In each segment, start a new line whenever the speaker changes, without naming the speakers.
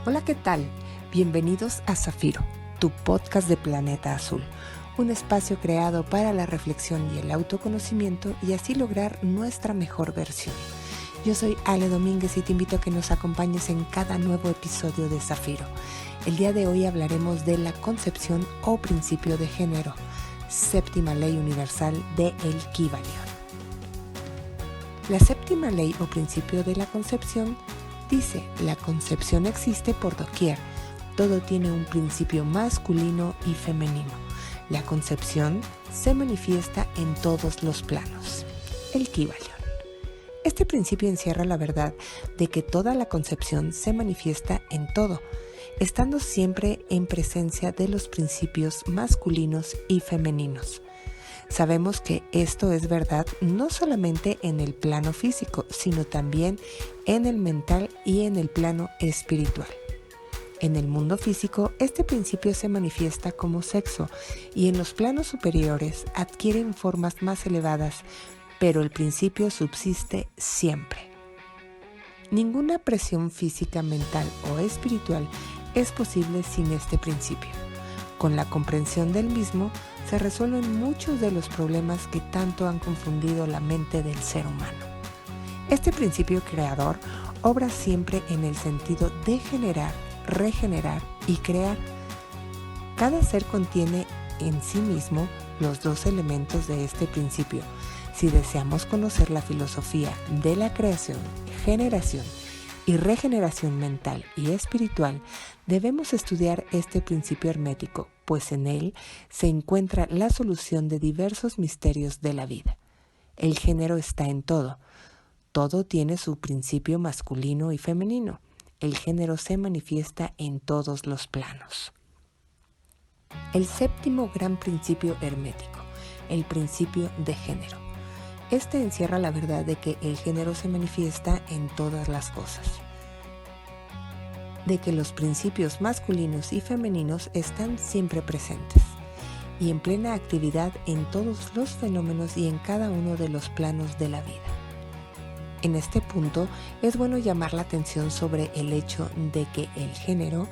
Hola, ¿qué tal? Bienvenidos a Zafiro, tu podcast de Planeta Azul, un espacio creado para la reflexión y el autoconocimiento y así lograr nuestra mejor versión. Yo soy Ale Domínguez y te invito a que nos acompañes en cada nuevo episodio de Zafiro. El día de hoy hablaremos de la concepción o principio de género, séptima ley universal de El Kybalion. La séptima ley o principio de la concepción dice: la concepción existe por doquier, todo tiene un principio masculino y femenino. La concepción se manifiesta en todos los planos. El Kybalion. Este principio encierra la verdad de que toda la concepción se manifiesta en todo, estando siempre en presencia de los principios masculinos y femeninos. Sabemos que esto es verdad no solamente en el plano físico, sino también en el mental y en el plano espiritual. En el mundo físico, este principio se manifiesta como sexo y en los planos superiores adquieren formas más elevadas, pero el principio subsiste siempre. Ninguna presión física, mental o espiritual es posible sin este principio. Con la comprensión del mismo, se resuelven muchos de los problemas que tanto han confundido la mente del ser humano. Este principio creador obra siempre en el sentido de generar, regenerar y crear. Cada ser contiene en sí mismo los dos elementos de este principio. Si deseamos conocer la filosofía de la creación, generación y regeneración mental y espiritual, debemos estudiar este principio hermético, pues en él se encuentra la solución de diversos misterios de la vida. El género está en todo. Todo tiene su principio masculino y femenino. El género se manifiesta en todos los planos. El séptimo gran principio hermético, el principio de género. Este encierra la verdad de que el género se manifiesta en todas las cosas, de que los principios masculinos y femeninos están siempre presentes y en plena actividad en todos los fenómenos y en cada uno de los planos de la vida. En este punto es bueno llamar la atención sobre el hecho de que el género,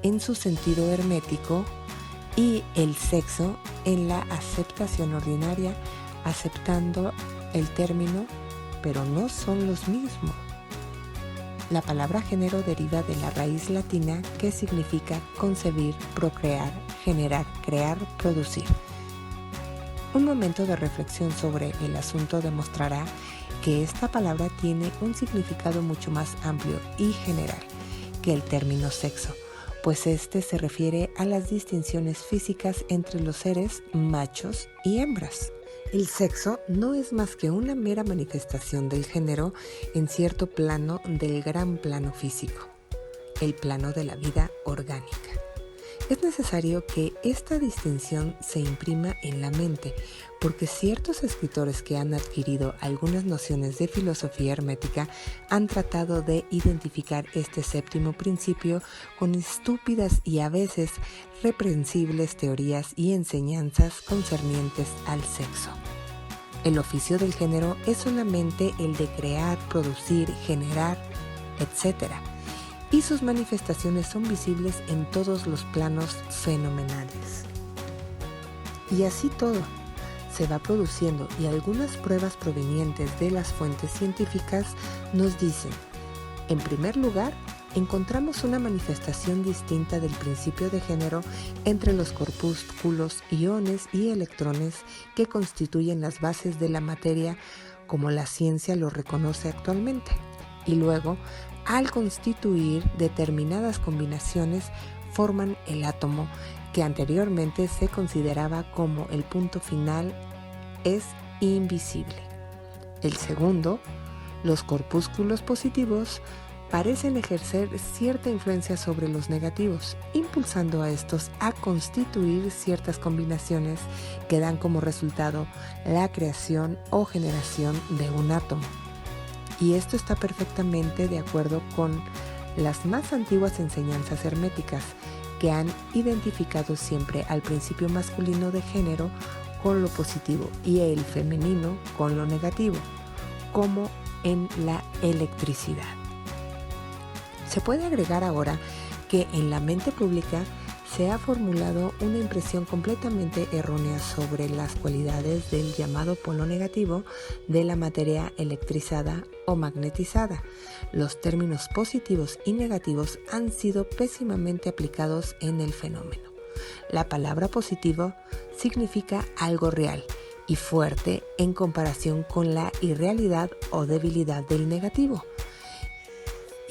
en su sentido hermético, y el sexo, en la aceptación ordinaria, aceptando el término, pero no son los mismos. La palabra género deriva de la raíz latina que significa concebir, procrear, generar, crear, producir. Un momento de reflexión sobre el asunto demostrará que esta palabra tiene un significado mucho más amplio y general que el término sexo, pues este se refiere a las distinciones físicas entre los seres machos y hembras. El sexo no es más que una mera manifestación del género en cierto plano del gran plano físico, el plano de la vida orgánica. Es necesario que esta distinción se imprima en la mente, porque ciertos escritores que han adquirido algunas nociones de filosofía hermética han tratado de identificar este séptimo principio con estúpidas y a veces reprensibles teorías y enseñanzas concernientes al sexo. El oficio del género es solamente el de crear, producir, generar, etc., y sus manifestaciones son visibles en todos los planos fenomenales. Y así todo se va produciendo, y algunas pruebas provenientes de las fuentes científicas nos dicen: en primer lugar, encontramos una manifestación distinta del principio de género entre los corpúsculos, iones y electrones que constituyen las bases de la materia, como la ciencia lo reconoce actualmente. Y luego, al constituir determinadas combinaciones, forman el átomo, que anteriormente se consideraba como el punto final, es invisible. El segundo, los corpúsculos positivos, parecen ejercer cierta influencia sobre los negativos, impulsando a estos a constituir ciertas combinaciones que dan como resultado la creación o generación de un átomo. Y esto está perfectamente de acuerdo con las más antiguas enseñanzas herméticas, que han identificado siempre al principio masculino de género con lo positivo y el femenino con lo negativo, como en la electricidad. Se puede agregar ahora que en la mente pública se ha formulado una impresión completamente errónea sobre las cualidades del llamado polo negativo de la materia electrizada o magnetizada. Los términos positivos y negativos han sido pésimamente aplicados en el fenómeno. La palabra positivo significa algo real y fuerte en comparación con la irrealidad o debilidad del negativo.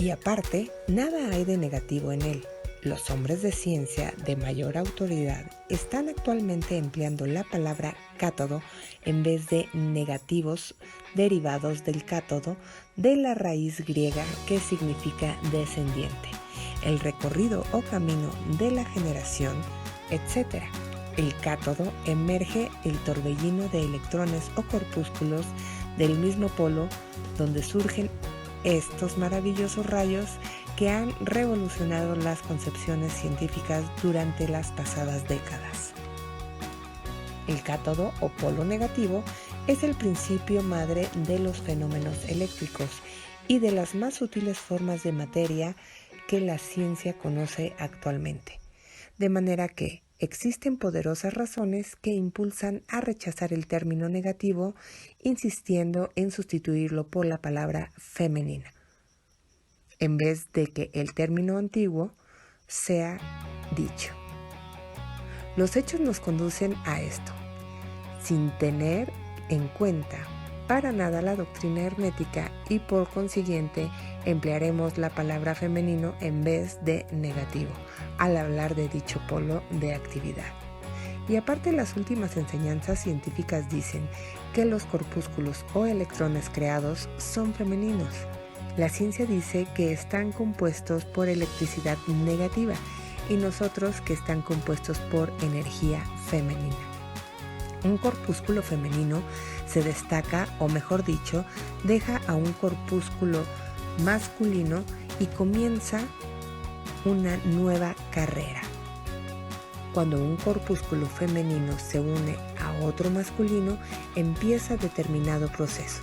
Y aparte, nada hay de negativo en él. Los hombres de ciencia de mayor autoridad están actualmente empleando la palabra cátodo en vez de negativos derivados del cátodo de la raíz griega que significa descendiente, el recorrido o camino de la generación, etc. El cátodo emerge el torbellino de electrones o corpúsculos del mismo polo donde surgen estos maravillosos rayos que han revolucionado las concepciones científicas durante las pasadas décadas. El cátodo o polo negativo es el principio madre de los fenómenos eléctricos y de las más sutiles formas de materia que la ciencia conoce actualmente. De manera que existen poderosas razones que impulsan a rechazar el término negativo, insistiendo en sustituirlo por la palabra femenina, en vez de que el término antiguo sea dicho. Los hechos nos conducen a esto, sin tener en cuenta para nada la doctrina hermética, y por consiguiente emplearemos la palabra femenino en vez de negativo al hablar de dicho polo de actividad. Y aparte, las últimas enseñanzas científicas dicen que los corpúsculos o electrones creados son femeninos. La ciencia dice que están compuestos por electricidad negativa y nosotros que están compuestos por energía femenina. Un corpúsculo femenino se destaca, o mejor dicho, deja a un corpúsculo masculino y comienza una nueva carrera. Cuando un corpúsculo femenino se une a otro masculino, empieza determinado proceso.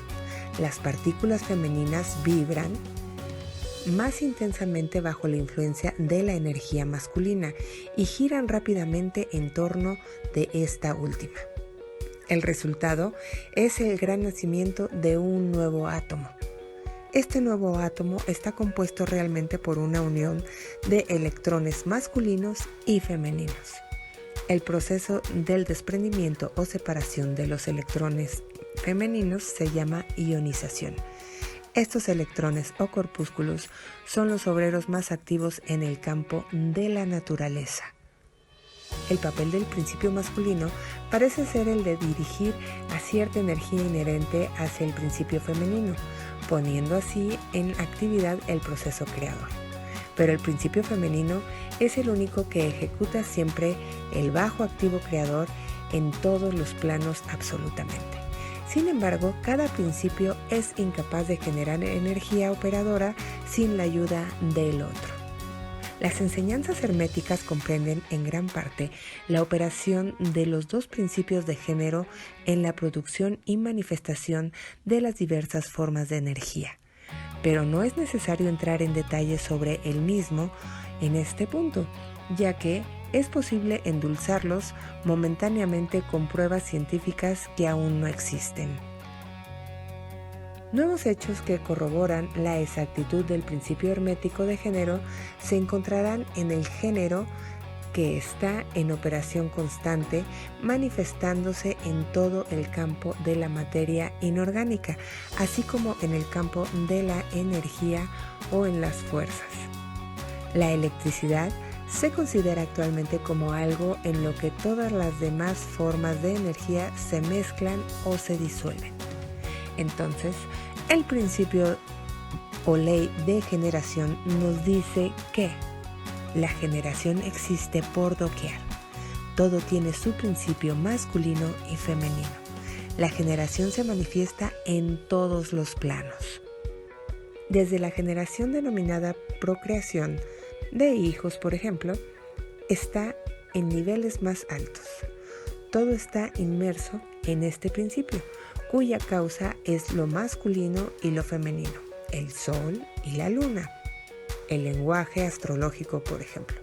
Las partículas femeninas vibran más intensamente bajo la influencia de la energía masculina y giran rápidamente en torno de esta última. El resultado es el gran nacimiento de un nuevo átomo. Este nuevo átomo está compuesto realmente por una unión de electrones masculinos y femeninos. El proceso del desprendimiento o separación de los electrones femeninos se llama ionización. Estos electrones o corpúsculos son los obreros más activos en el campo de la naturaleza. El papel del principio masculino parece ser el de dirigir a cierta energía inherente hacia el principio femenino, poniendo así en actividad el proceso creador. Pero el principio femenino es el único que ejecuta siempre el bajo activo creador en todos los planos absolutamente. Sin embargo, cada principio es incapaz de generar energía operadora sin la ayuda del otro. Las enseñanzas herméticas comprenden en gran parte la operación de los dos principios de género en la producción y manifestación de las diversas formas de energía, pero no es necesario entrar en detalles sobre el mismo en este punto, ya que es posible endulzarlos momentáneamente con pruebas científicas que aún no existen. Nuevos hechos que corroboran la exactitud del principio hermético de género se encontrarán en el género que está en operación constante, manifestándose en todo el campo de la materia inorgánica, así como en el campo de la energía o en las fuerzas. La electricidad se considera actualmente como algo en lo que todas las demás formas de energía se mezclan o se disuelven. Entonces, el principio o ley de generación nos dice que la generación existe por doquier. Todo tiene su principio masculino y femenino. La generación se manifiesta en todos los planos. Desde la generación denominada procreación de hijos, por ejemplo, está en niveles más altos. Todo está inmerso en este principio, cuya causa es lo masculino y lo femenino, el sol y la luna. el lenguaje astrológico, por ejemplo.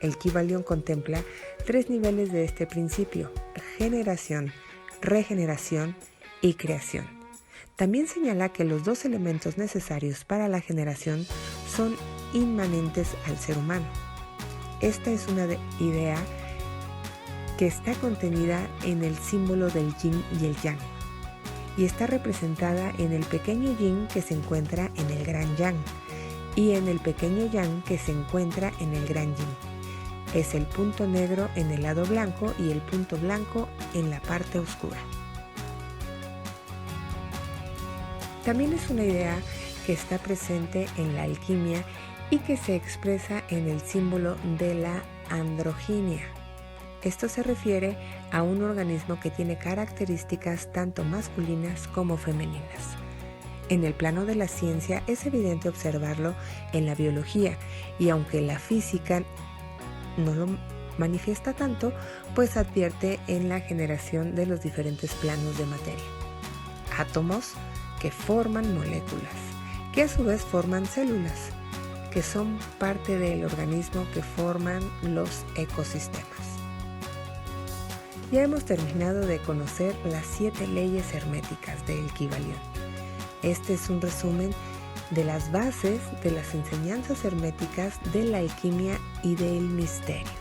El Kybalión contempla 3 niveles de este principio: generación, regeneración y creación. También señala que los 2 elementos necesarios para la generación son inmanentes al ser humano. Esta es una idea que está contenida en el símbolo del yin y el yang, y está representada en el pequeño yin que se encuentra en el gran yang y en el pequeño yang que se encuentra en el gran yin. Es el punto negro en el lado blanco y el punto blanco en la parte oscura. También es una idea que está presente en la alquimia y que se expresa en el símbolo de la androginia. Esto se refiere a un organismo que tiene características tanto masculinas como femeninas. En el plano de la ciencia es evidente observarlo en la biología, y aunque la física no lo manifiesta tanto, pues advierte en la generación de los diferentes planos de materia. Átomos que forman moléculas, que a su vez forman células, que son parte del organismo que forman los ecosistemas. Ya hemos terminado de conocer las 7 leyes herméticas del Kybalión. Este es un resumen de las bases de las enseñanzas herméticas de la alquimia y del misterio.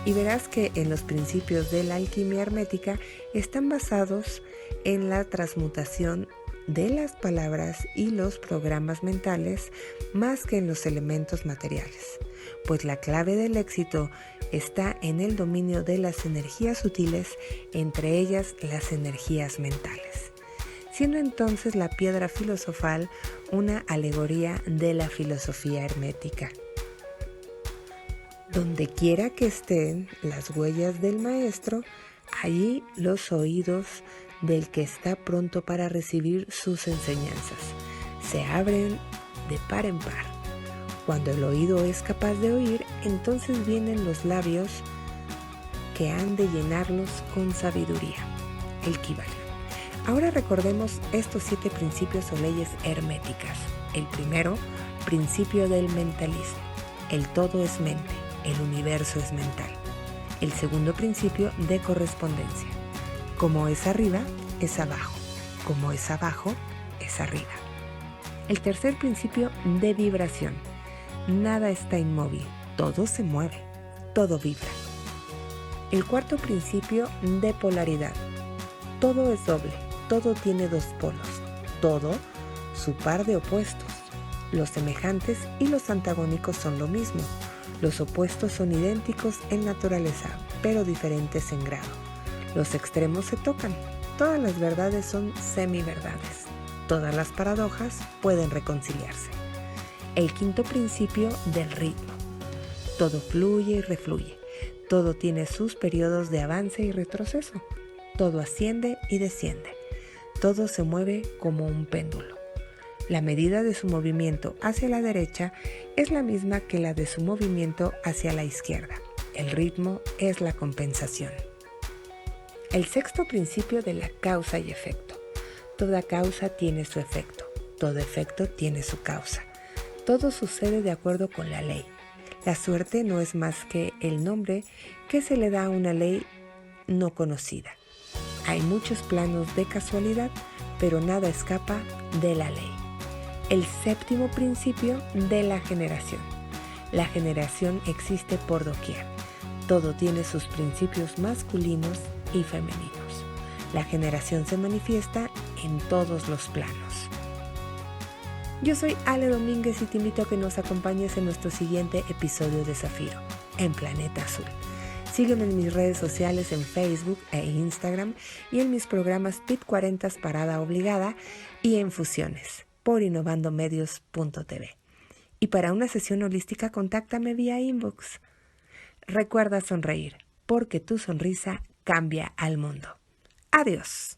Y verás que en los principios de la alquimia hermética están basados en la transmutación de las palabras y los programas mentales más que en los elementos materiales, pues la clave del éxito está en el dominio de las energías sutiles, entre ellas las energías mentales, siendo entonces la piedra filosofal una alegoría de la filosofía hermética. Donde quiera que estén las huellas del maestro, allí los oídos del que está pronto para recibir sus enseñanzas se abren de par en par. Cuando el oído es capaz de oír, entonces vienen los labios que han de llenarlos con sabiduría. El Kybalión. Ahora recordemos estos 7 principios o leyes herméticas. El primero, principio del mentalismo. El todo es mente, el universo es mental. El segundo principio de correspondencia. Como es arriba, es abajo. Como es abajo, es arriba. El tercer principio de vibración. Nada está inmóvil, todo se mueve, todo vibra. El cuarto principio de polaridad. Todo es doble, todo tiene 2 polos, todo su par de opuestos. Los semejantes y los antagónicos son lo mismo. Los opuestos son idénticos en naturaleza, pero diferentes en grado. Los extremos se tocan. Todas las verdades son semiverdades. Todas las paradojas pueden reconciliarse. El quinto principio del ritmo. Todo fluye y refluye. Todo tiene sus periodos de avance y retroceso. Todo asciende y desciende. Todo se mueve como un péndulo. La medida de su movimiento hacia la derecha es la misma que la de su movimiento hacia la izquierda. El ritmo es la compensación. El sexto principio de la causa y efecto. Toda causa tiene su efecto. Todo efecto tiene su causa. Todo sucede de acuerdo con la ley. La suerte no es más que el nombre que se le da a una ley no conocida. Hay muchos planos de casualidad, pero nada escapa de la ley. El séptimo principio de la generación. La generación existe por doquier. Todo tiene sus principios masculinos y femeninos. La generación se manifiesta en todos los planos. Yo soy Ale Domínguez y te invito a que nos acompañes en nuestro siguiente episodio de Zafiro, en Planeta Azul. Sígueme en mis redes sociales en Facebook e Instagram y en mis programas PIT 40 Parada Obligada y en Fusiones por innovandomedios.tv. Y para una sesión holística, contáctame vía inbox. Recuerda sonreír, porque tu sonrisa cambia al mundo. Adiós.